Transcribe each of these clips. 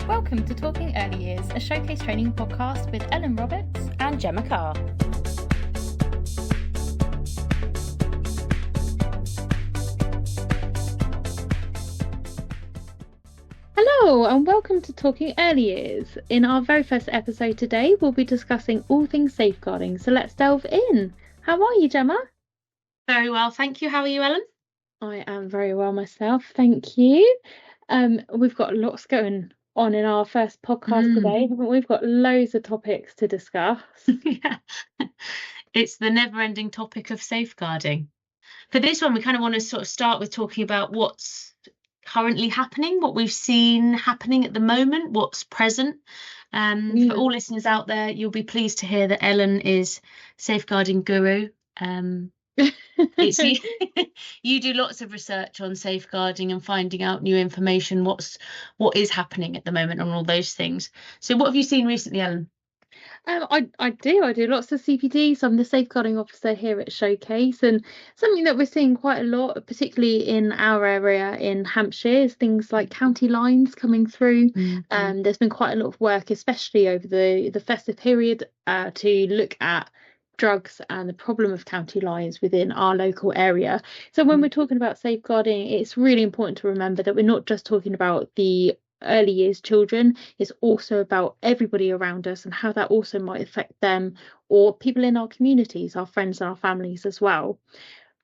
Welcome to Talking Early Years, a showcase training podcast with Ellen Roberts and Gemma Carr. Hello and welcome to Talking Early Years. In our very first episode today, we'll be discussing all things safeguarding. So let's delve in. How are you, Gemma? Very well, thank you. How are you, Ellen? I am very well myself, thank you. We've got lots going on in our first podcast today, haven't we? We've got loads of topics to discuss. Yeah, it's the never-ending topic of safeguarding. For this one, we kind of want to sort of start with talking about what's currently happening, what we've seen happening at the moment, what's present. For all listeners out there, you'll be pleased to hear that Ellen is safeguarding guru. It's you do lots of research on safeguarding and finding out new information, what is happening at the moment on all those things. So what have you seen recently, Ellen? I do lots of CPD. So I'm the safeguarding officer here at Showcase, and something that we're seeing quite a lot, particularly in our area in Hampshire, is things like county lines coming through. There's been quite a lot of work, especially over the festive period, to look at drugs and the problem of county lines within our local area. So when we're talking about safeguarding, it's really important to remember that we're not just talking about the early years children. It's also about everybody around us and how that also might affect them or people in our communities, our friends and our families as well.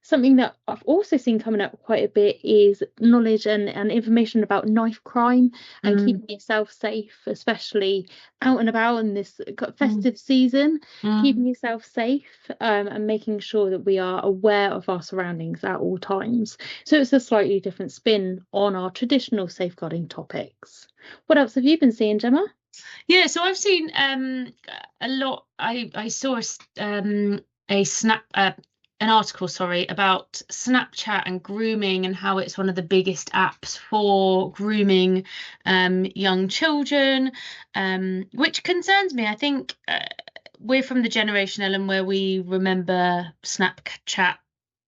Something that I've also seen coming up quite a bit is knowledge and information about knife crime and keeping yourself safe, especially out and about in this festive season, keeping yourself safe and making sure that we are aware of our surroundings at all times. So it's a slightly different spin on our traditional safeguarding topics. What else have you been seeing, Gemma? Yeah, so I've seen a lot. I saw an article about Snapchat and grooming and how it's one of the biggest apps for grooming young children, which concerns me. I think we're from the generation, Ellen, where we remember Snapchat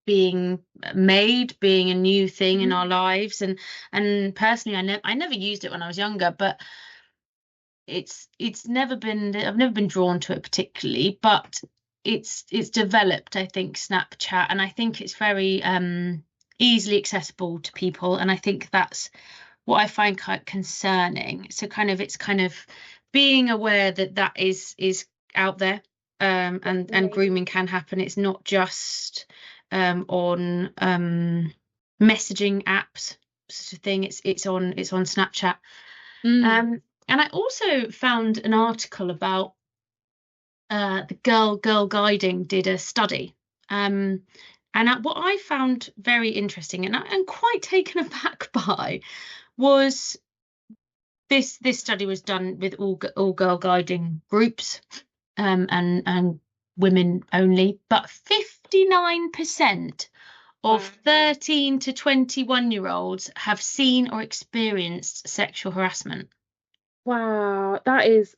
being a new thing in our lives, and personally I never used it when I was younger, but I've never been drawn to it particularly, but it's developed, I think, Snapchat, and I think it's very easily accessible to people, and I think that's what I find quite concerning. So it's being aware that is out there, and grooming can happen. It's not just on messaging apps sort of thing. It's on Snapchat. And I also found an article about the Girl Guiding did a study, and what I found very interesting and quite taken aback by was this study was done with all Girl Guiding groups, and women only, but 59% of 13 to 21-year-olds have seen or experienced sexual harassment. Wow, that is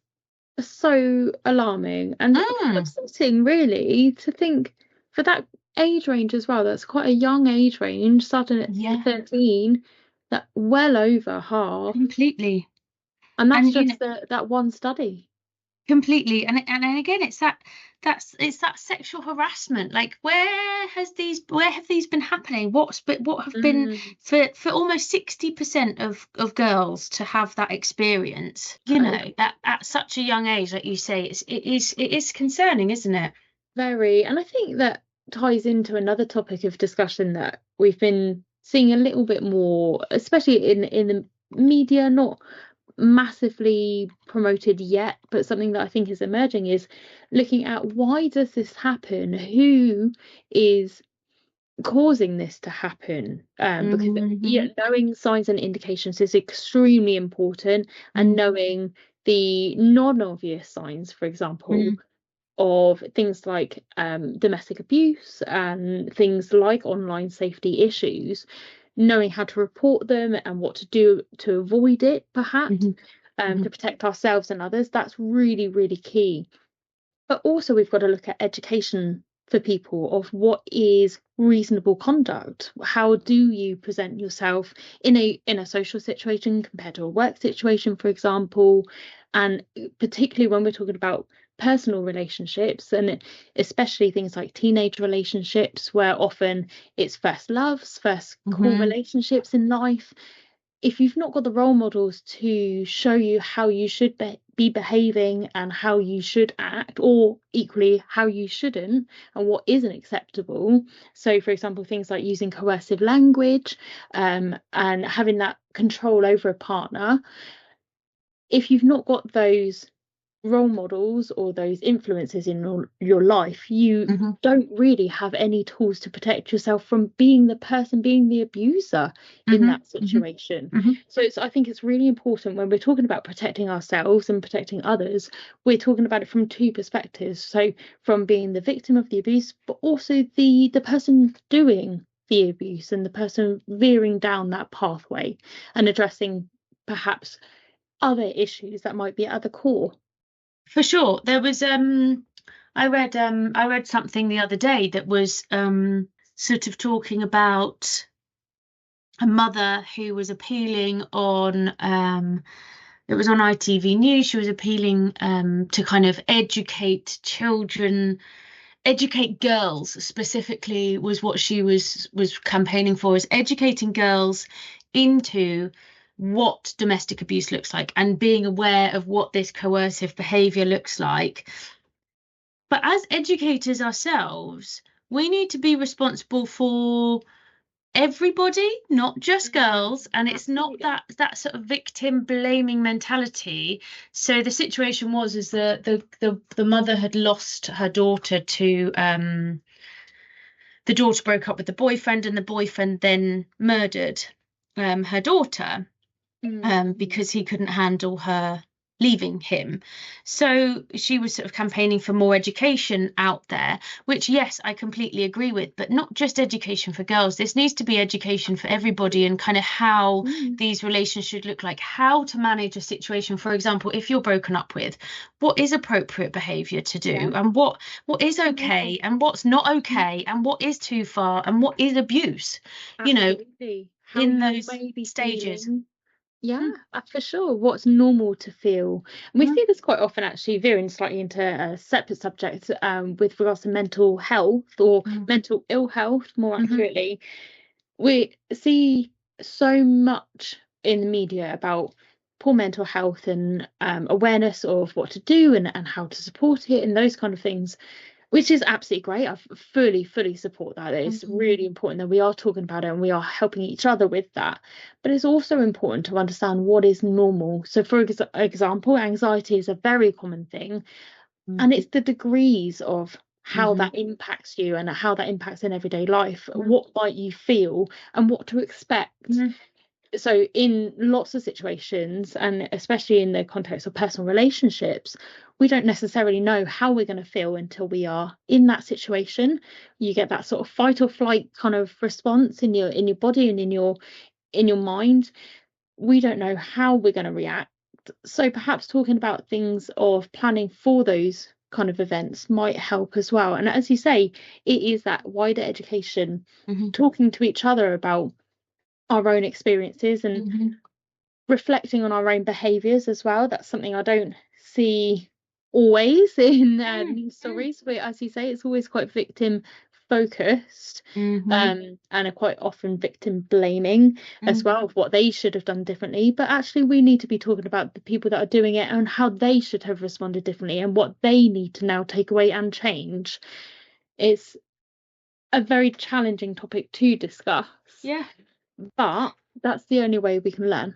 so alarming and upsetting, really, to think for that age range as well. That's quite a young age range, starting at 13, that well over half. Completely. And that's just that one study. Completely. And again, it's that sexual harassment. Like, where have these been happening? What have been for almost 60% of girls to have that experience, that at such a young age, like you say, it is concerning, isn't it? Very. And I think that ties into another topic of discussion that we've been seeing a little bit more, especially in the media, not massively promoted yet, but something that I think is emerging is looking at why does this happen? Who is causing this to happen? Because knowing signs and indications is extremely important, and knowing the non-obvious signs, for example, of things like domestic abuse and things like online safety issues, knowing how to report them and what to do to avoid it, perhaps, to protect ourselves and others. That's really, really key. But also we've got to look at education for people of what is reasonable conduct. How do you present yourself in a social situation compared to a work situation, for example? And particularly when we're talking about personal relationships, and especially things like teenage relationships, where often it's first loves, first core relationships in life. If you've not got the role models to show you how you should be behaving and how you should act, or equally how you shouldn't and what isn't acceptable, so for example things like using coercive language, and having that control over a partner, if you've not got those role models or those influences in your life, you don't really have any tools to protect yourself from being the abuser in that situation. So I think it's really important when we're talking about protecting ourselves and protecting others, we're talking about it from two perspectives. So from being the victim of the abuse, but also the person doing the abuse and the person veering down that pathway and addressing perhaps other issues that might be at the core. For sure. There was I read something the other day that was sort of talking about a mother who was appealing on it was on ITV News. She was appealing to kind of educate children, educate girls specifically, was what she was campaigning for, is educating girls into what domestic abuse looks like and being aware of what this coercive behavior looks like. But as educators ourselves, we need to be responsible for everybody, not just girls, and it's not that sort of victim blaming mentality. So the situation was is the mother had lost her daughter to the daughter broke up with the boyfriend, and the boyfriend then murdered her daughter because he couldn't handle her leaving him. So she was sort of campaigning for more education out there, which, yes, I completely agree with, but not just education for girls. This needs to be education for everybody, and kind of how these relations should look like, how to manage a situation. For example, if you're broken up with, what is appropriate behavior to do, and what is okay and what's not okay, and what is too far and what is abuse. Absolutely. How in those stages. Feeling. Yeah, for sure. What's normal to feel. And we see this quite often, actually, veering slightly into a separate subject with regards to mental health or mental ill health, more accurately. We see so much in the media about poor mental health and awareness of what to do and how to support it and those kind of things, which is absolutely great. I fully support that. It's really important that we are talking about it and we are helping each other with that. But it's also important to understand what is normal. So, for example, anxiety is a very common thing, and it's the degrees of how that impacts you and how that impacts in everyday life. What might you feel and what to expect. So in lots of situations, and especially in the context of personal relationships, we don't necessarily know how we're going to feel until we are in that situation. You get that sort of fight or flight kind of response in your body and in your mind. We don't know how we're going to react. So perhaps talking about things of planning for those kind of events might help as well. And as you say, it is that wider education, talking to each other about our own experiences and reflecting on our own behaviours as well. That's something I don't see always in news stories, but as you say, it's always quite victim focused and are quite often victim blaming as well, of what they should have done differently. But actually we need to be talking about the people that are doing it and how they should have responded differently and what they need to now take away and change. It's a very challenging topic to discuss, but that's the only way we can learn.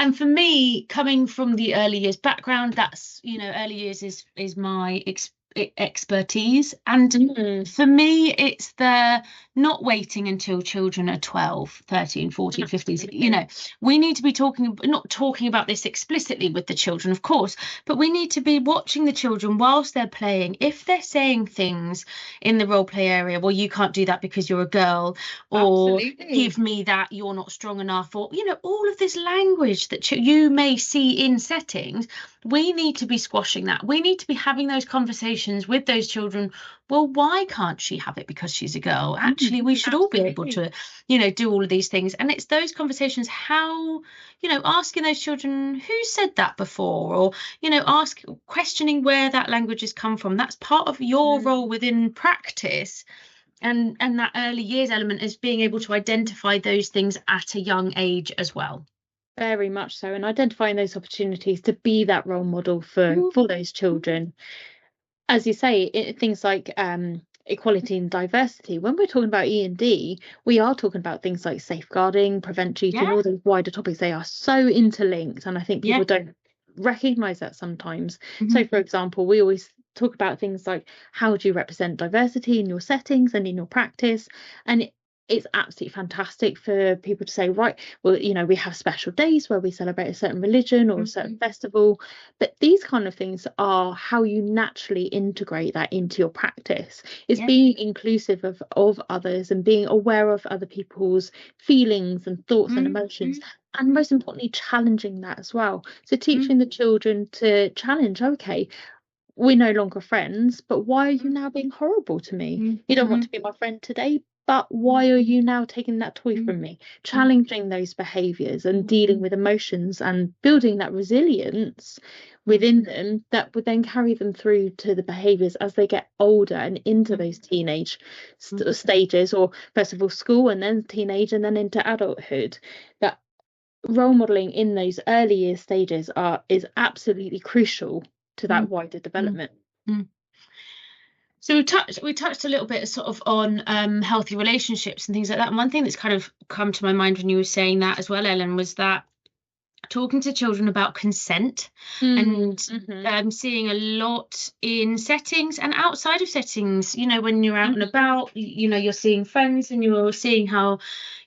And for me, coming from the early years background, that's, early years is my expertise. And for me, it's the not waiting until children are 12, 13, 14, 15. We need to be not talking about this explicitly with the children, of course, but we need to be watching the children whilst they're playing. If they're saying things in the role play area, well, you can't do that because you're a girl, or give me that, you're not strong enough, or, all of this language that you may see in settings, we need to be squashing that. We need to be having those conversations conversations with those children. Well, why can't she have it because she's a girl? Actually, we should all be able to, do all of these things. And it's those conversations, how, asking those children, who said that before? Or, questioning where that language has come from. That's part of your role within practice. And that early years element is being able to identify those things at a young age as well. Very much so, and identifying those opportunities to be that role model for those children. As you say, things like equality and diversity. When we're talking about E&D, we are talking about things like safeguarding, prevent cheating, all those wider topics. They are so interlinked, and I think people don't recognise that sometimes. So, for example, we always talk about things like, how do you represent diversity in your settings and in your practice? And it's absolutely fantastic for people to say, right, well, we have special days where we celebrate a certain religion or a certain festival, but these kind of things are how you naturally integrate that into your practice. It's being inclusive of others and being aware of other people's feelings and thoughts and emotions, and most importantly, challenging that as well. So teaching the children to challenge, okay, we're no longer friends, but why are you now being horrible to me? You don't want to be my friend today, but why are you now taking that toy from me? Challenging those behaviours and dealing with emotions and building that resilience within them that would then carry them through to the behaviours as they get older and into those teenage stages, or first of all school and then teenage and then into adulthood. That role modelling in those early year stages is absolutely crucial to that wider development. So we touched a little bit sort of on healthy relationships and things like that. And one thing that's kind of come to my mind when you were saying that as well, Ellen, was that talking to children about consent and seeing a lot in settings and outside of settings, when you're out and about, you're seeing friends and you're seeing how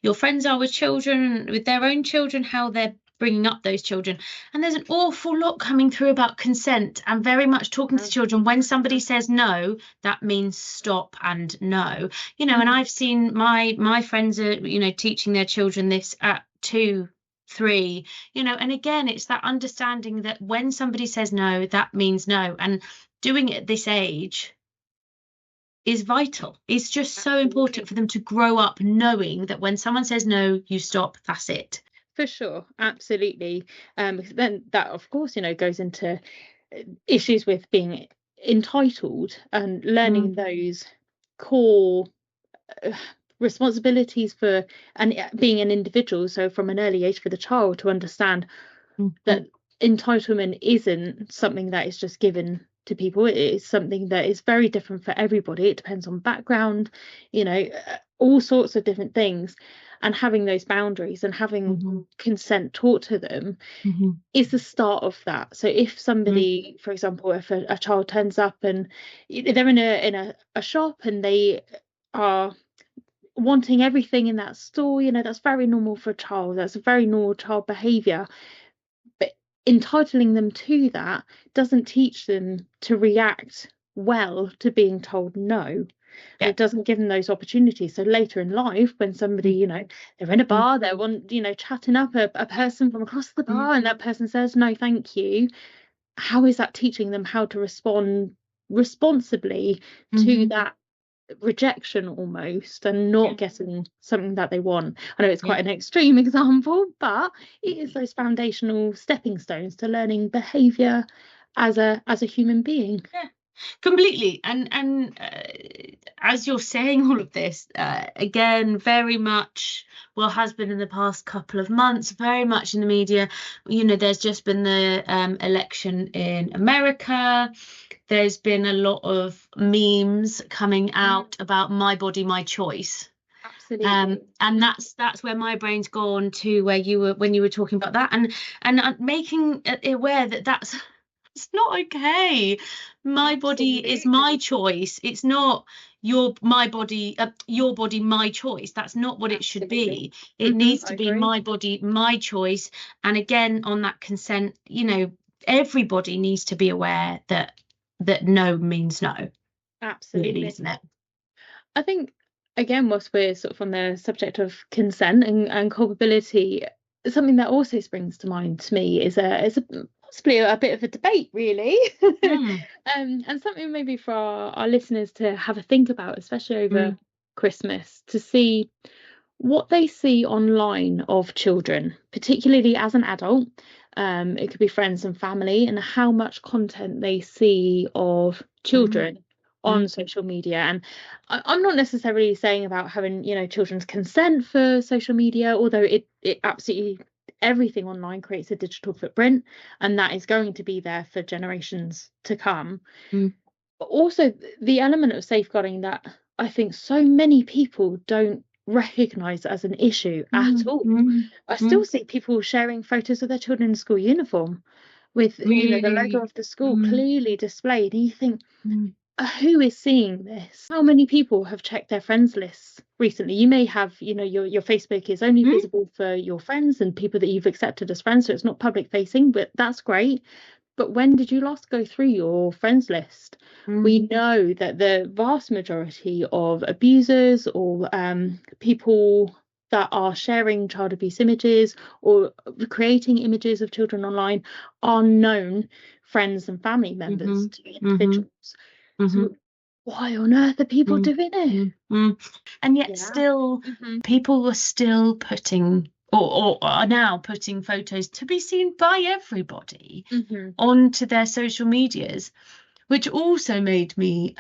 your friends are with children, with their own children, how they're bringing up those children. And there's an awful lot coming through about consent, and very much talking to children. When somebody says no, that means stop and no, and I've seen my friends are, teaching their children this at 2, 3, and again, it's that understanding that when somebody says no, that means no. And doing it at this age is vital. It's just so important for them to grow up knowing that when someone says no, you stop, that's it. For sure, absolutely. Because then that, of course, goes into issues with being entitled and learning those core responsibilities for and being an individual. So from an early age for the child to understand that entitlement isn't something that is just given to people. It is something that is very different for everybody. It depends on background, all sorts of different things. And having those boundaries and having consent taught to them is the start of that. So if somebody, for example, if a child turns up and they're in a shop and they are wanting everything in that store, that's very normal for a child. That's a very normal child behaviour. But entitling them to that doesn't teach them to react well to being told no. It doesn't give them those opportunities. So later in life, when somebody, they're in a bar, they're chatting up a person from across the bar, and that person says no thank you, how is that teaching them how to respond responsibly to that rejection almost, and not getting something that they want? I know it's quite an extreme example, but it is those foundational stepping stones to learning behaviour as a human being. Completely. And as you're saying all of this, again, very much has been in the past couple of months, very much in the media. There's just been the election in America. There's been a lot of memes coming out about my body, my choice. Absolutely. And that's where my brain's gone to, where when you were talking about that, and making aware that that's not okay. My body is my choice. It's not your body, my choice. That's not what it should be. It needs to be my body, my choice. And again, on that consent, everybody needs to be aware that no means no. Absolutely, really, isn't it? I think, again, whilst we're sort of on the subject of consent and culpability, something that also springs to mind to me is a possibly a bit of a debate, really. Mm, And something maybe for our listeners to have a think about, especially over mm, Christmas, to see what they see online of children, particularly as an adult. It could be friends and family, and how much content they see of mm, children on mm, social media. And I'm not necessarily saying about having, children's consent for social media, although it absolutely everything online creates a digital footprint, and that is going to be there for generations to come. mm, But also the element of safeguarding that I think so many people don't recognize as an issue at mm, all. mm, I still mm. see people sharing photos of their children in school uniform with, the logo Really? of the school Mm, clearly displayed. And you think, mm, who is seeing this? How many people have checked their friends lists recently? You may have, your Facebook is only mm, visible for your friends and people that you've accepted as friends, so it's not public facing, but that's great. But when did you last go through your friends list? mm, We know that the vast majority of abusers or people that are sharing child abuse images or creating images of children online are known friends and family members mhm, to mhm, individuals. mhm, So why on earth are people mm, doing it? mm, mm. And yet Yeah. still, Hmm. people are still putting, or are now putting photos to be seen by everybody Hmm. onto their social medias, which also made me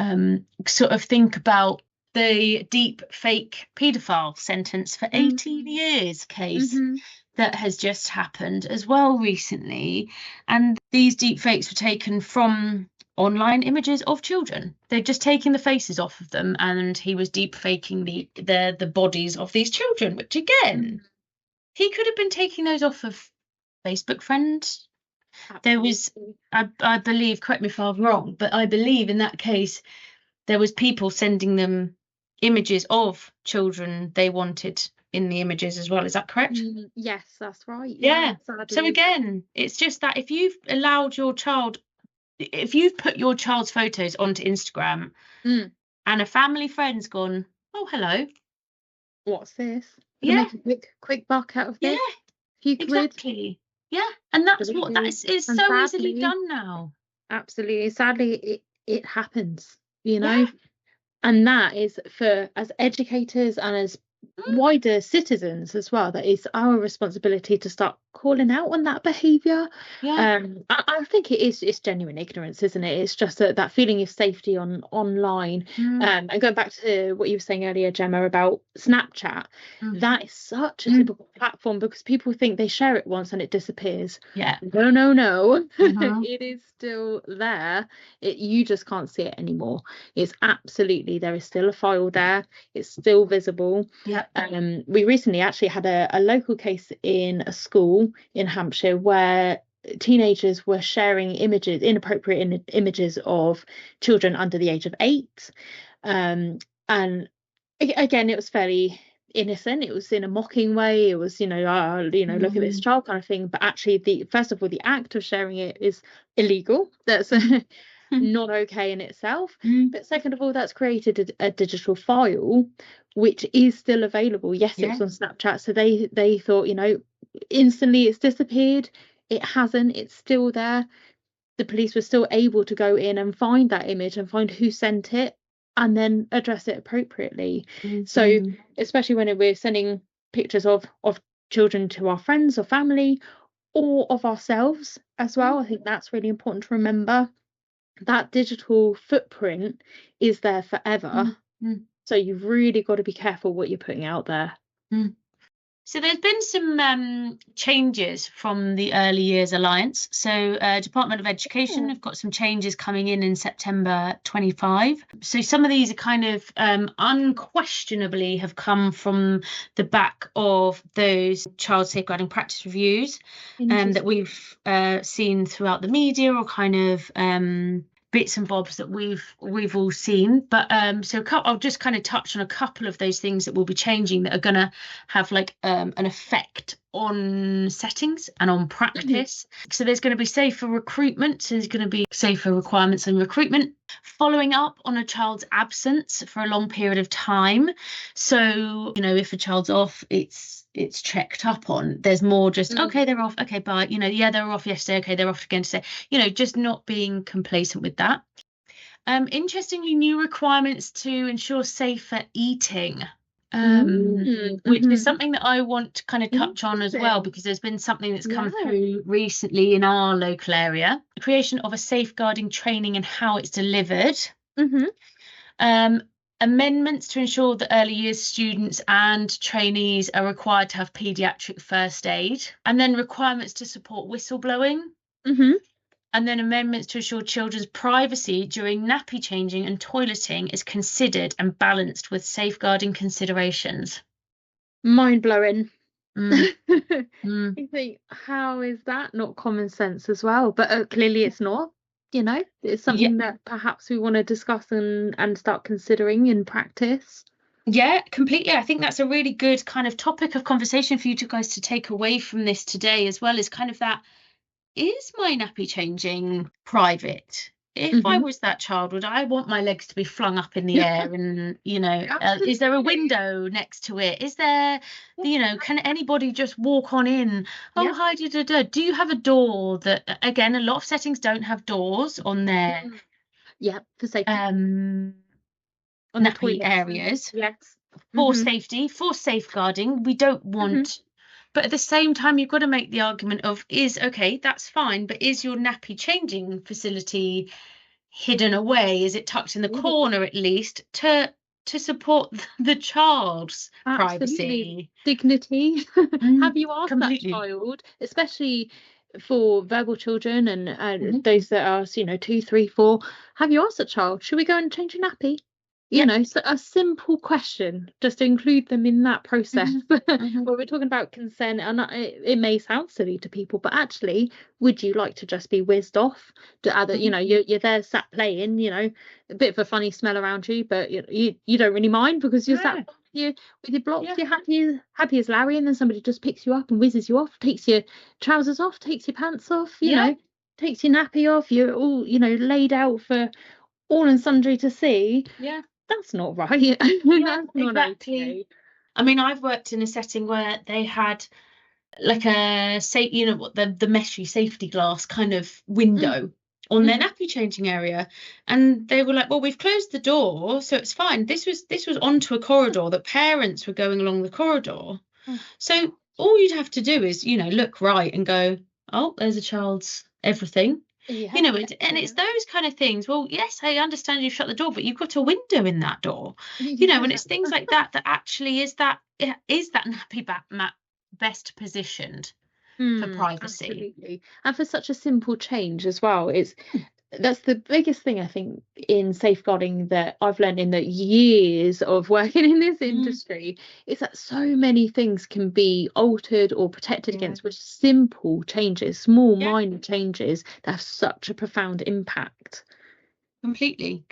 sort of think about the deep fake paedophile sentence for 18 years case Hmm. that has just happened as well recently. And these deep fakes were taken from online images of children. They'd just taken the faces off of them, and he was deep faking the bodies of these children, which again, he could have been taking those off of Facebook friends. There was, Absolutely. I believe, correct me if I'm wrong, but I believe in that case there was people sending them images of children they wanted in the images as well. Is that correct? Yes, that's right. Yeah, Yeah. So sadly. again, it's just that if you've put your child's photos onto Instagram Mm. and a family friend's gone, oh, hello. What's this? I can Yeah, make a quick buck out of yeah, this. Few quid. exactly. Yeah. And that's what that Absolutely. is And so easily sadly, done now. sadly, it happens, Yeah. and that is for as educators and as Mm, wider citizens as well. That is our responsibility to start calling out on that behaviour. yeah. I think it's genuine ignorance, isn't it? It's just that feeling of safety online. Mm, And going back to what you were saying earlier, Gemma, about Snapchat, mm, that is such a mm. typical platform because people think they share it once and it disappears. Yeah. No, no, no. Uh-huh. It is still there. You just can't see it anymore. It's absolutely, there is still a file there. It's still visible. Yeah. We recently actually had a local case in a school in Hampshire where teenagers were sharing inappropriate images of children under the age of 8. And again, it was fairly innocent. It was in a mocking way. It was, look at this Mm, child kind of thing. But actually, first of all, the act of sharing it is illegal. That's mm, mm, not okay in itself. mm. But second of all, that's created a digital file which is still available. Yes, it Yeah. was on Snapchat, so they thought, instantly it's disappeared. It hasn't. It's still there. The police were still able to go in and find that image and find who sent it and then address it appropriately. So Mhm. especially when we're sending pictures of children to our friends or family or of ourselves as well, I think that's really important to remember. That digital footprint is there forever. Mm, mm, So you've really got to be careful what you're putting out there. mm. So there's been some changes from the Early Years Alliance. So Department of Education Yeah. have got some changes coming in September 25. So some of these are kind of unquestionably have come from the back of those child safeguarding practice reviews that we've seen throughout the media, or kind of bits and bobs that we've all seen. But so I'll just kind of touch on a couple of those things that will be changing that are going to have like an effect on settings and on practice. So there's going to be safer recruitment. So there's going to be safer requirements and recruitment. Following up on a child's absence for a long period of time. So, if a child's off, it's checked up on. There's more just, okay, they're off. Okay, bye. Yeah, they were off yesterday. Okay, they're off again today. Just not being complacent with that. Interestingly, new requirements to ensure safer eating. Which is something that I want to kind of touch on as well, because there's been something that's come through recently in our local area. The creation of a safeguarding training and how it's delivered. Amendments to ensure that early years students and trainees are required to have paediatric first aid, and then requirements to support whistleblowing. And then amendments to ensure children's privacy during nappy changing and toileting is considered and balanced with safeguarding considerations. Mind-blowing. You think, how is that not common sense as well? But clearly it's not. It's something that perhaps we want to discuss and start considering in practice. Yeah, completely. I think that's a really good kind of topic of conversation for you two guys to take away from this today as well, is kind of that, is my nappy changing private? If I was that child, would I want my legs to be flung up in the air? And, is there a window next to it? Is there, can anybody just walk on in? Oh, hi, do you have a door that, again, a lot of settings don't have doors on their for safety. On nappy areas. For safety, for safeguarding. We don't want... But at the same time, you've got to make the argument of, that's fine, but is your nappy changing facility hidden away? Is it tucked in the corner at least to support the child's privacy? Dignity. Have you asked that child, especially for verbal children and those that are, 2, 3, 4, have you asked that child, should we go and change a nappy? So a simple question, just to include them in that process. When we're talking about consent, and it may sound silly to people, but actually, would you like to just be whizzed off? You're there sat playing, a bit of a funny smell around you, but you don't really mind because you're sat with your blocks, you're happy as Larry, and then somebody just picks you up and whizzes you off, takes your trousers off, takes your pants off, takes your nappy off, you're all, laid out for all and sundry to see. That's not right. That's not exactly. Okay. I mean, I've worked in a setting where they had like a the meshy safety glass kind of window on their nappy changing area, and they were like, well, we've closed the door, so it's fine. This was onto a corridor that parents were going along the corridor. So all you'd have to do is, look right and go, oh, there's a child's everything. And it's those kind of things. Well, yes, I understand you've shut the door, but you've got a window in that door. And it's things like that actually is that nappy mat best positioned for privacy. Absolutely. And for such a simple change as well. That's the biggest thing I think in safeguarding that I've learned in the years of working in this industry is that so many things can be altered or protected against with simple changes, small minor changes that have such a profound impact. Completely.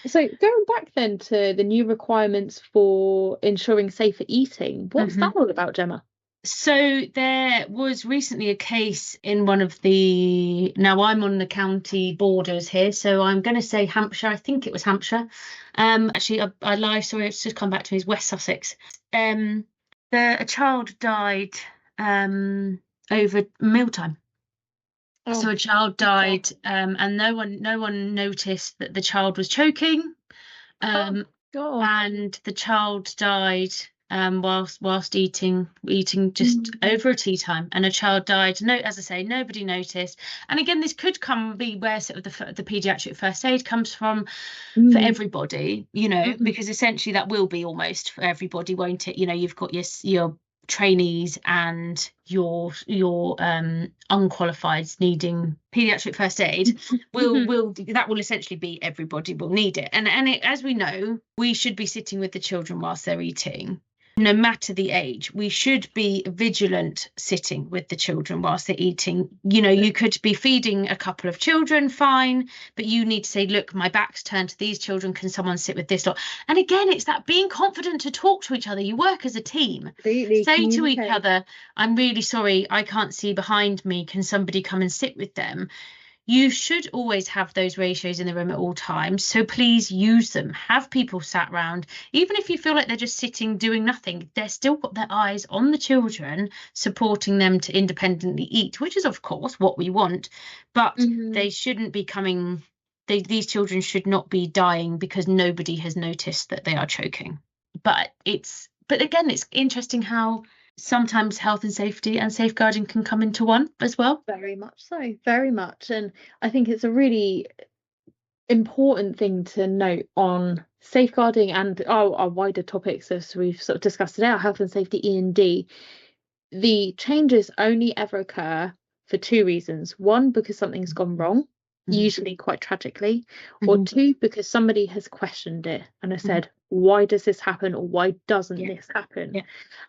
So going back then to the new requirements for ensuring safer eating, what's that all about, Gemma? So there was recently a case in one of now I'm on the county borders here, so I'm going to say Hampshire. I think it was Hampshire. Actually, I lie. Sorry, it's just come back to me. It's West Sussex. A child died over mealtime. So a child died, and no one noticed that the child was choking. And the child died whilst eating just over a tea time, and a child died. No, as I say, nobody noticed. And again, this could be where sort of the paediatric first aid comes from for everybody, because essentially that will be almost for everybody, won't it? You've got your trainees and your unqualifieds needing paediatric first aid. That will essentially be everybody will need it. And as we know, we should be sitting with the children whilst they're eating. no matter the age, we should be vigilant sitting with the children whilst they're eating. You know, you could be feeding a couple of children, fine, but you need to say, look, my back's turned to these children. Can someone sit with this lot? And again, it's that being confident to talk to each other. You work as a team. Absolutely. Say to each Communicate. other, I'm really sorry, I can't see behind me. Can somebody come and sit with them? You should always have those ratios in the room at all times, so please use them. Have people sat round. Even if you feel like they're just sitting doing nothing, they're still got their eyes on the children, supporting them to independently eat, which is of course what we want, but they shouldn't be coming, these children should not be dying because nobody has noticed that they are choking. But again, it's interesting how sometimes health and safety and safeguarding can come into one as well. Very much so, very much. And I think it's a really important thing to note on safeguarding and our wider topics, as we've sort of discussed today, our health and safety E&D. The changes only ever occur for two reasons. One, because something's gone wrong, usually quite tragically, or two, because somebody has questioned it and has said, why does this happen, or why doesn't this happen?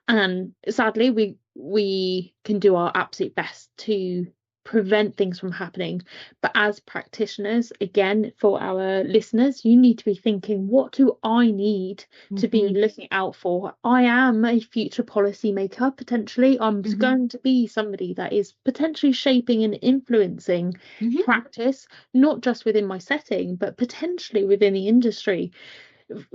And sadly, we can do our absolute best to prevent things from happening, but as practitioners, again, for our listeners, you need to be thinking, what do I need to be looking out for? I am a future policy maker, potentially. I'm going to be somebody that is potentially shaping and influencing practice, not just within my setting, but potentially within the industry.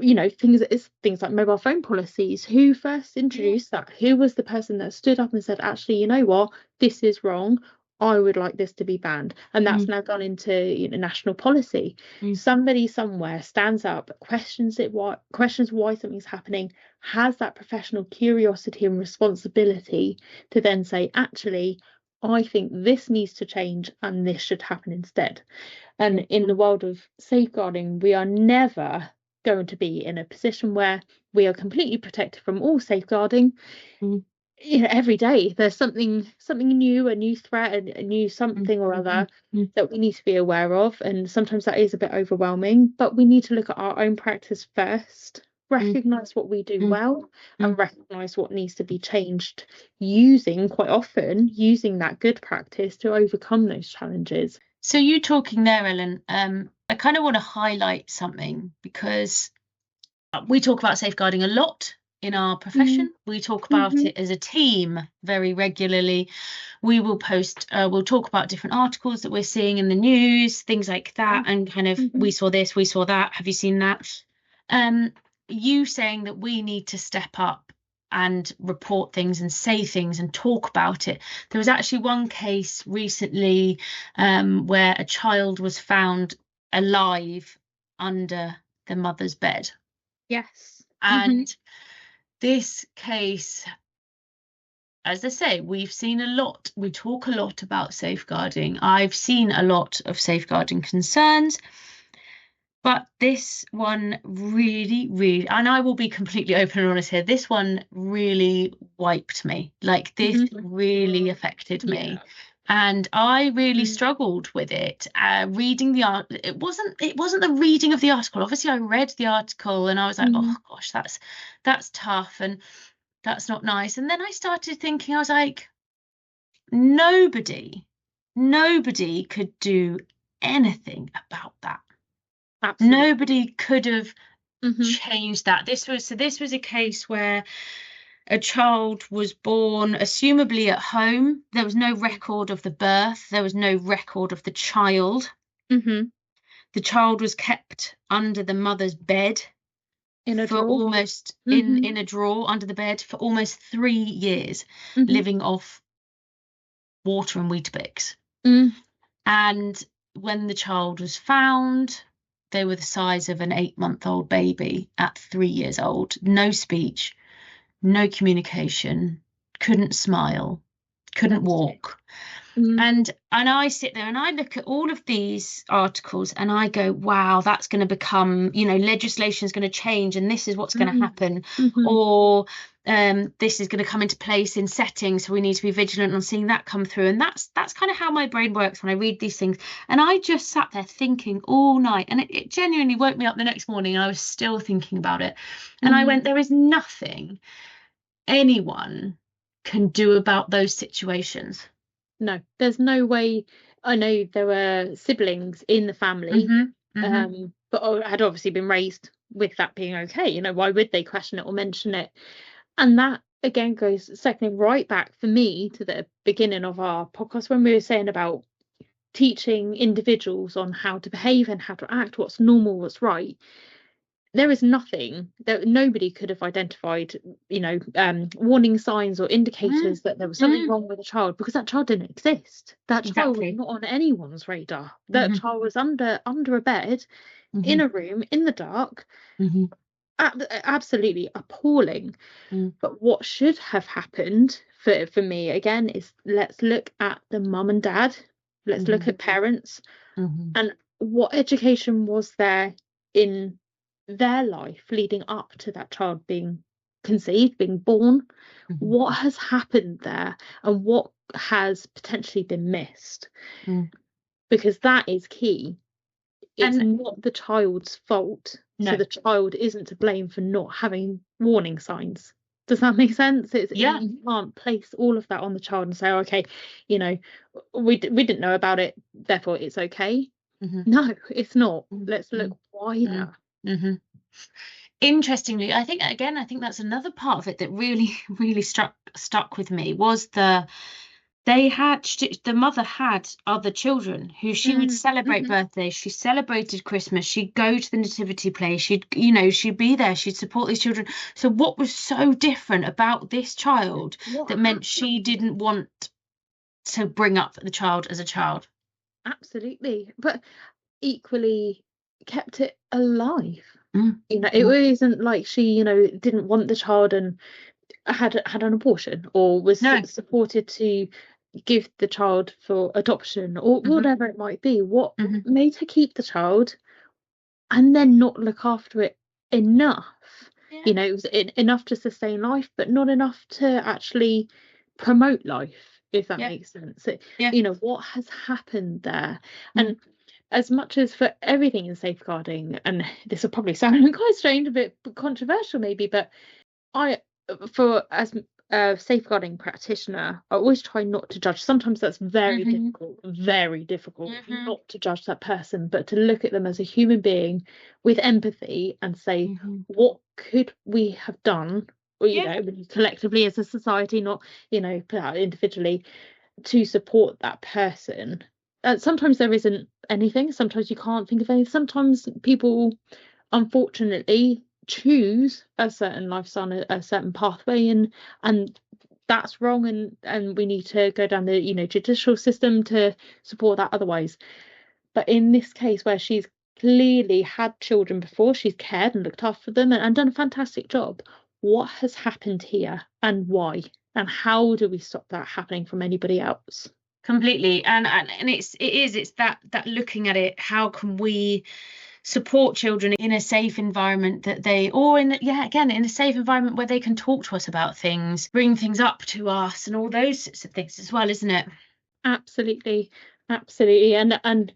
You know, things like mobile phone policies. Who first introduced that? Who was the person that stood up and said, actually, you know what, this is wrong, I would like this to be banned? And that's now gone into, you know, national policy. Somebody somewhere stands up, questions why something's happening, has that professional curiosity and responsibility to then say, actually, I think this needs to change and this should happen instead. And in the world of safeguarding, we are never going to be in a position where we are completely protected from all safeguarding. You know, every day there's something new, a new threat, a new something or other that we need to be aware of, and sometimes that is a bit overwhelming, but we need to look at our own practice first, recognize what we do well, and recognize what needs to be changed, quite often using that good practice to overcome those challenges. So you talking there, Ellen, I kind of want to highlight something, because we talk about safeguarding a lot in our profession. We talk about it as a team very regularly. We will post, we'll talk about different articles that we're seeing in the news, things like that, and kind of we saw this, we saw that, have you seen that? You saying that we need to step up and report things and say things and talk about it. There was actually one case recently where a child was found alive under the mother's bed. Yes. And this case, as I say, we've seen a lot, we talk a lot about safeguarding. I've seen a lot of safeguarding concerns, but this one really, and I will be completely open and honest here, this one really wiped me. Like, this really affected me. And I really struggled with it. Reading the art, it wasn't the reading of the article. Obviously, I read the article and I was like, oh gosh, that's tough and that's not nice. And then I started thinking, I was like, nobody could do anything about that. Absolutely. Nobody could have changed that. This was a case where a child was born, assumably at home. There was no record of the birth. There was no record of the child. The child was kept under the mother's bed in a drawer under the bed for almost 3 years, living off water and Weetabix. And when the child was found, they were the size of an 8-month-old baby at 3 years old. No speech, no communication, couldn't smile, couldn't walk. And I sit there and I look at all of these articles and I go, wow, that's going to become, you know, legislation is going to change and this is what's going to happen. Or this is going to come into place in settings, so we need to be vigilant on seeing that come through. And that's kind of how my brain works when I read these things. And I just sat there thinking all night, and it genuinely woke me up the next morning and I was still thinking about it. And I went, there is nothing anyone can do about those situations. No, there's no way. I know there were siblings in the family, but had obviously been raised with that being okay. You know, why would they question it or mention it? And that again goes secondly right back for me to the beginning of our podcast when we were saying about teaching individuals on how to behave and how to act, what's normal, what's right. There is nothing that nobody could have identified, warning signs or indicators that there was something wrong with a child, because that child didn't exist. That child was not on anyone's radar. That child was under a bed, in a room, in the dark. Absolutely appalling. But what should have happened for me again is, let's look at the mum and dad. Let's look at parents and what education was there in their life leading up to that child being conceived, being born. What has happened there and what has potentially been missed? Because that is key. It's not the child's fault. No. So the child isn't to blame for not having warning signs. Does that make sense? You can't place all of that on the child and say, okay, we didn't know about it, therefore it's okay. No, it's not. Let's look wider. Interestingly, I think that's another part of it that really, really stuck with me was the mother had other children who she would celebrate birthdays, she celebrated Christmas, she'd go to the nativity play, she'd be there, she'd support these children. So what was so different about this child that meant she didn't want to bring up the child as a child? Absolutely, but equally kept it alive. It wasn't like she didn't want the child and had an abortion or was supported to give the child for adoption or whatever it might be. What made her keep the child and then not look after it enough? It was enough to sustain life, but not enough to actually promote life, if that makes sense. What has happened there? And as much as for everything in safeguarding, and this will probably sound quite strange, a bit controversial maybe, but as a safeguarding practitioner, I always try not to judge. Sometimes that's very difficult not to judge that person, but to look at them as a human being with empathy and say, what could we have done, or collectively as a society, not individually, to support that person. Sometimes there isn't anything, sometimes you can't think of anything, sometimes people unfortunately choose a certain lifestyle, a certain pathway, and that's wrong, and we need to go down the judicial system to support that otherwise. But in this case, where she's clearly had children before, she's cared and looked after them and done a fantastic job, what has happened here and why, and how do we stop that happening from anybody else? Completely. And it's that looking at it, how can we support children in a safe environment in a safe environment where they can talk to us about things, bring things up to us, and all those sorts of things as well, isn't it? Absolutely. And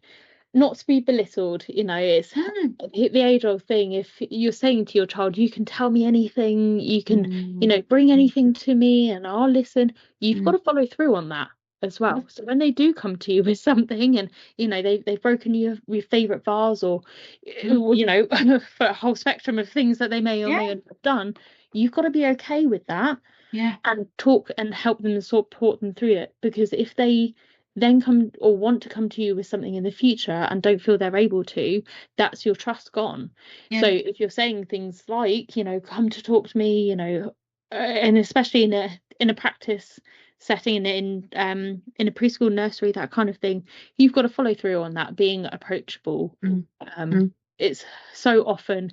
not to be belittled, it's the age-old thing. If you're saying to your child, you can tell me anything, you can bring anything to me and I'll listen, you've got to follow through on that as well. So when they do come to you with something and they've broken your favorite vase or for a whole spectrum of things that they may or may not have done, you've got to be okay with that and talk and help them and support them through it. Because if they then come or want to come to you with something in the future and don't feel they're able to, that's your trust gone. So if you're saying things like come to talk to me, and especially in a practice setting, in a preschool, nursery, that kind of thing, you've got to follow through on that, being approachable. It's so often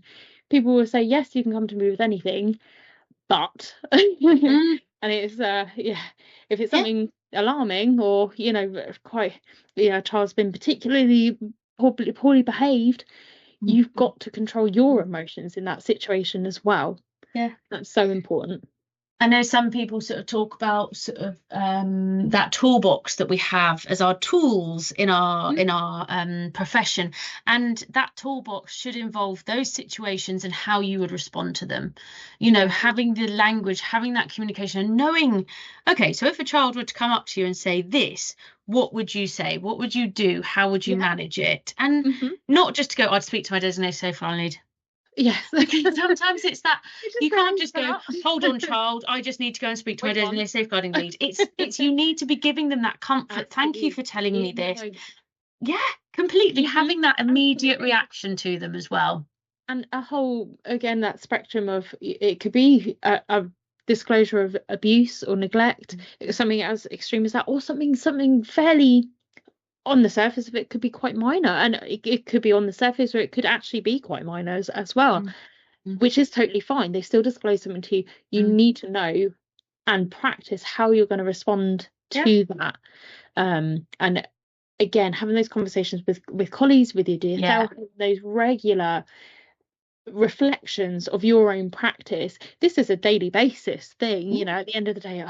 people will say, yes, you can come to me with anything, but and it's if it's something alarming or quite a child's been particularly poorly behaved, you've got to control your emotions in that situation as well. That's so important. I know some people sort of talk about sort of that toolbox that we have as our tools in our profession, and that toolbox should involve those situations and how you would respond to them. You know, having the language, having that communication, and knowing, okay, so if a child were to come up to you and say this, what would you say? What would you do? How would you manage it? And not just to go, I'd speak to my designated safeguarding lead. Yes. Because sometimes it's that you can't just go, hold on, child, I just need to go and speak to my designated safeguarding lead. It's you need to be giving them that comfort. Thank you for telling me this. Yeah, completely. Having that immediate reaction to them as well. And a whole, again, that spectrum of, it could be a disclosure of abuse or neglect, something as extreme as that, or something fairly on the surface of it could be quite minor, and it could be on the surface, or it could actually be quite minor as well, which is totally fine. They still disclose something to you. You need to know and practice how you're going to respond to that. And again, having those conversations with colleagues, with your DSL, those regular reflections of your own practice. This is a daily basis thing, you know, at the end of the day,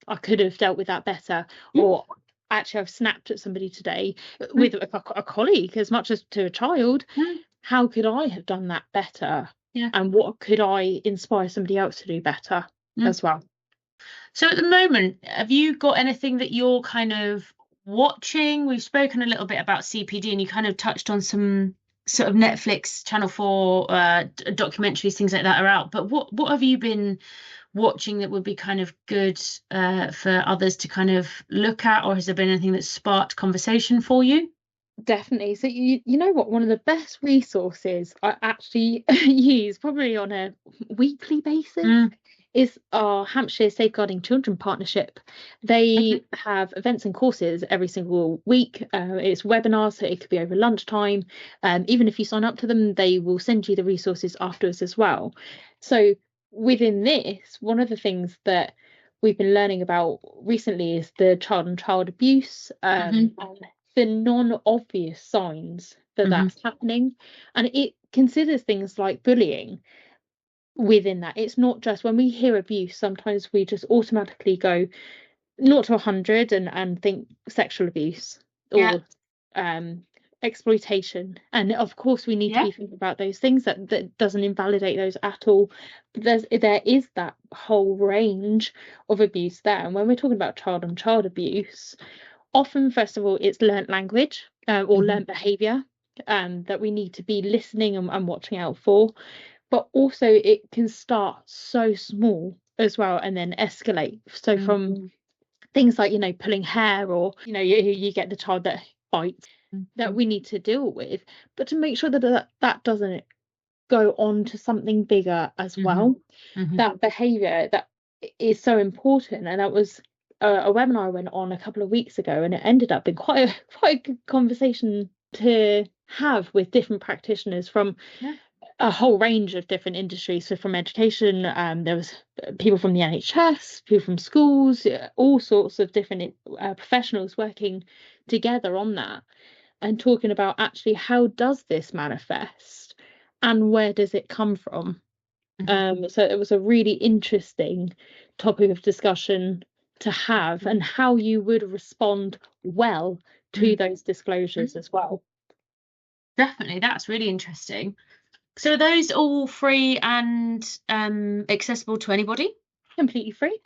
I could have dealt with that better, or actually I've snapped at somebody today with a colleague as much as to a child. How could I have done that better? And what could I inspire somebody else to do better as well? So at the moment, have you got anything that you're kind of watching? We've spoken a little bit about CPD, and you kind of touched on some sort of Netflix, Channel 4 documentaries, things like that are out. But what have you been watching that would be kind of good for others to kind of look at, or has there been anything that sparked conversation for you? Definitely. So you know what, one of the best resources I actually use probably on a weekly basis is our Hampshire Safeguarding Children Partnership. They have events and courses every single week. It's webinars, so it could be over lunchtime. Even if you sign up to them, they will send you the resources afterwards as well. So within this, one of the things that we've been learning about recently is the child and child abuse, and the non-obvious signs that that's happening. And it considers things like bullying within that. It's not just when we hear abuse, sometimes we just automatically go 0 to 100 and think sexual abuse or exploitation. And of course we need to be thinking about those things. That doesn't invalidate those at all, but there is that whole range of abuse there. And when we're talking about child on child abuse, often, first of all, it's learnt language or learnt behaviour that we need to be listening and watching out for. But also it can start so small as well and then escalate. So from things like, you know, pulling hair, or, you know, you get the child that bites, that we need to deal with, but to make sure that doesn't go on to something bigger as well. That behaviour that is so important. And that was a webinar I went on a couple of weeks ago, and it ended up being quite a good conversation to have with different practitioners from a whole range of different industries. So from education, there was people from the NHS, people from schools, all sorts of different professionals working together on that and talking about actually how does this manifest and where does it come from. So it was a really interesting topic of discussion to have, and how you would respond well to those disclosures as well. Definitely, that's really interesting. So are those all free and accessible to anybody? Completely free.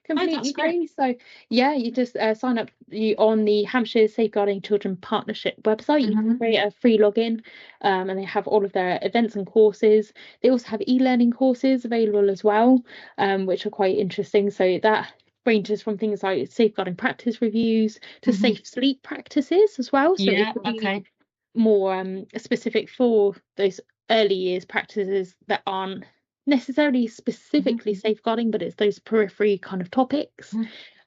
Completely free. Great. So yeah, you just sign up on the Hampshire Safeguarding Children Partnership website. You can create a free login, and they have all of their events and courses. They also have e-learning courses available as well, which are quite interesting. So that ranges from things like safeguarding practice reviews to safe sleep practices as well. So it could be more specific for those early years practices that aren't necessarily specifically safeguarding, but it's those periphery kind of topics.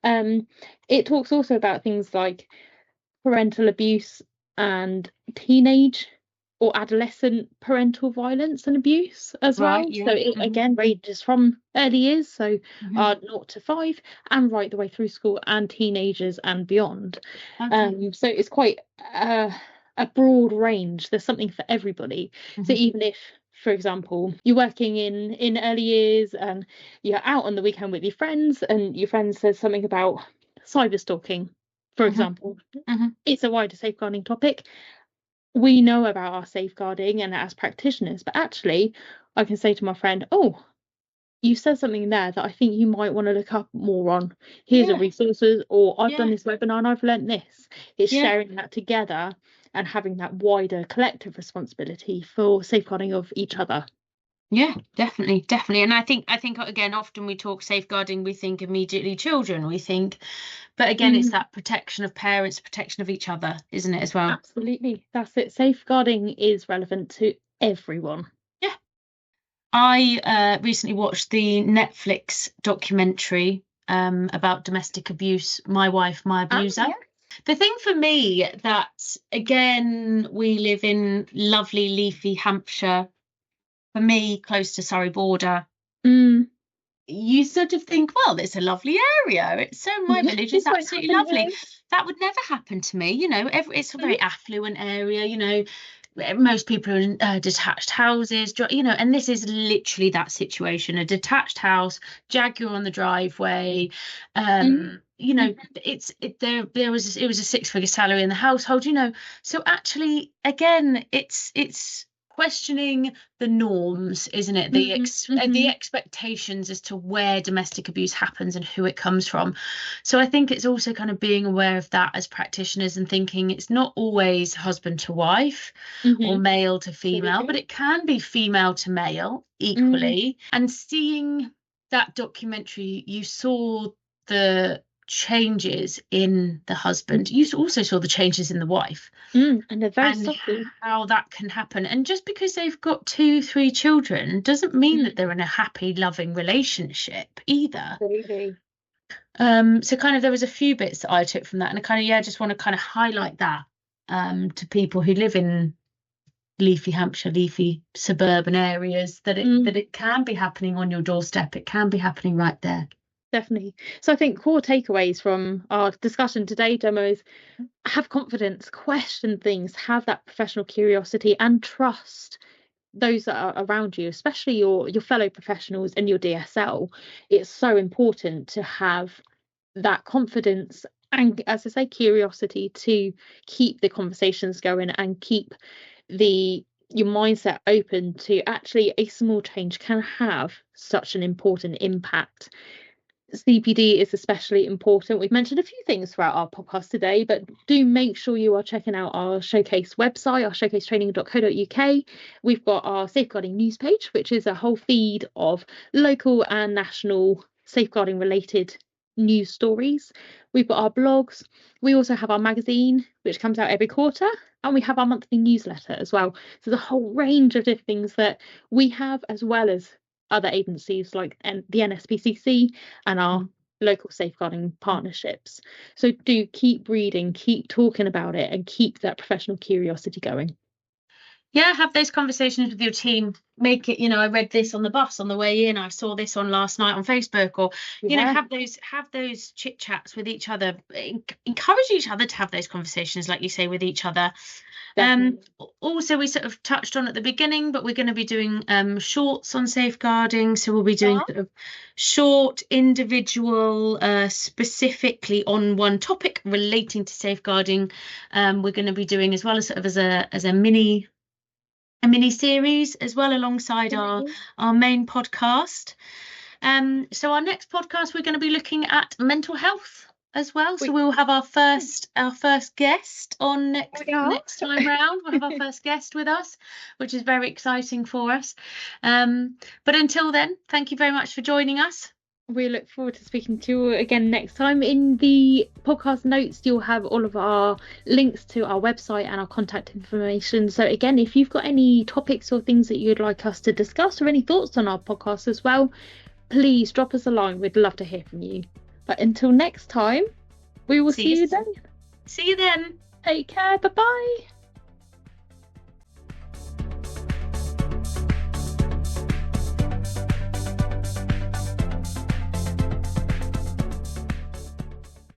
It talks also about things like parental abuse and teenage or adolescent parental violence and abuse as well. So it again ranges from early years, so 0 to 5, and right the way through school and teenagers and beyond. So it's quite a broad range. There's something for everybody. So even if for example, you're working in early years and you're out on the weekend with your friends, and your friend says something about cyber stalking, for example. It's a wider safeguarding topic. We know about our safeguarding and as practitioners, but actually I can say to my friend, oh, you said something there that I think you might want to look up more on. Here's a resources, or I've done this webinar and I've learnt this. It's sharing that together and having that wider collective responsibility for safeguarding of each other. Yeah, definitely. And I think again, often we talk safeguarding, we think immediately children, but again, it's that protection of parents, protection of each other, isn't it, as well? Absolutely. That's it. Safeguarding is relevant to everyone. Yeah. I recently watched the Netflix documentary about domestic abuse, My Wife, My Abuser. The thing for me that, again, we live in lovely leafy Hampshire, for me, close to Surrey border. You sort of think, well, it's a lovely area. It's so my village is absolutely lovely. That would never happen to me. It's a very affluent area. Most people are in detached houses. And this is literally that situation: a detached house, Jaguar on the driveway. It was a 6-figure salary in the household. So actually, again, it's questioning the norms, isn't it? The expectations as to where domestic abuse happens and who it comes from. So I think it's also kind of being aware of that as practitioners and thinking it's not always husband to wife or male to female, but it can be female to male equally. And seeing that documentary, you saw the changes in the husband. You also saw the changes in the wife, and they're very subtle. How that can happen. And just because they've got 2-3 children doesn't mean that they're in a happy, loving relationship either. Absolutely. So kind of there was a few bits that I took from that, and I kind of just want to kind of highlight that to people who live in leafy Hampshire, leafy suburban areas, that it can be happening on your doorstep. It can be happening right there. Definitely. So I think core takeaways from our discussion today, Gemma, is have confidence, question things, have that professional curiosity, and trust those that are around you, especially your fellow professionals and your DSL. It's so important to have that confidence and, as I say, curiosity to keep the conversations going and keep your mindset open to actually a small change can have such an important impact. CPD is especially important. We've mentioned a few things throughout our podcast today, but do make sure you are checking out our Showcase website, our showcasetraining.co.uk. We've got our safeguarding news page, which is a whole feed of local and national safeguarding related news stories. We've got our blogs. We also have our magazine, which comes out every quarter, and we have our monthly newsletter as well. So there's a whole range of different things that we have, as well as other agencies like the NSPCC and our local safeguarding partnerships. So do keep reading, keep talking about it, and keep that professional curiosity going. Yeah, have those conversations with your team. Make it, I read this on the bus on the way in, I saw this on last night on Facebook, or have those chit chats with each other. Encourage each other to have those conversations, like you say, with each other. Also, we sort of touched on at the beginning, but we're going to be doing shorts on safeguarding. So we'll be doing sort of short, individual, specifically on one topic relating to safeguarding. We're going to be doing, as well as sort of as a mini series as well, alongside our main podcast. So our next podcast, we're going to be looking at mental health as well. So we'll have our first guest on next time round. We'll have our first guest with us, which is very exciting for us. But until then, thank you very much for joining us. We look forward to speaking to you again next time. In the podcast notes, you'll have all of our links to our website and our contact information. So again, if you've got any topics or things that you'd like us to discuss, or any thoughts on our podcast as well, please drop us a line. We'd love to hear from you. But until next time, we will see you then. See you then. Take care. Bye-bye.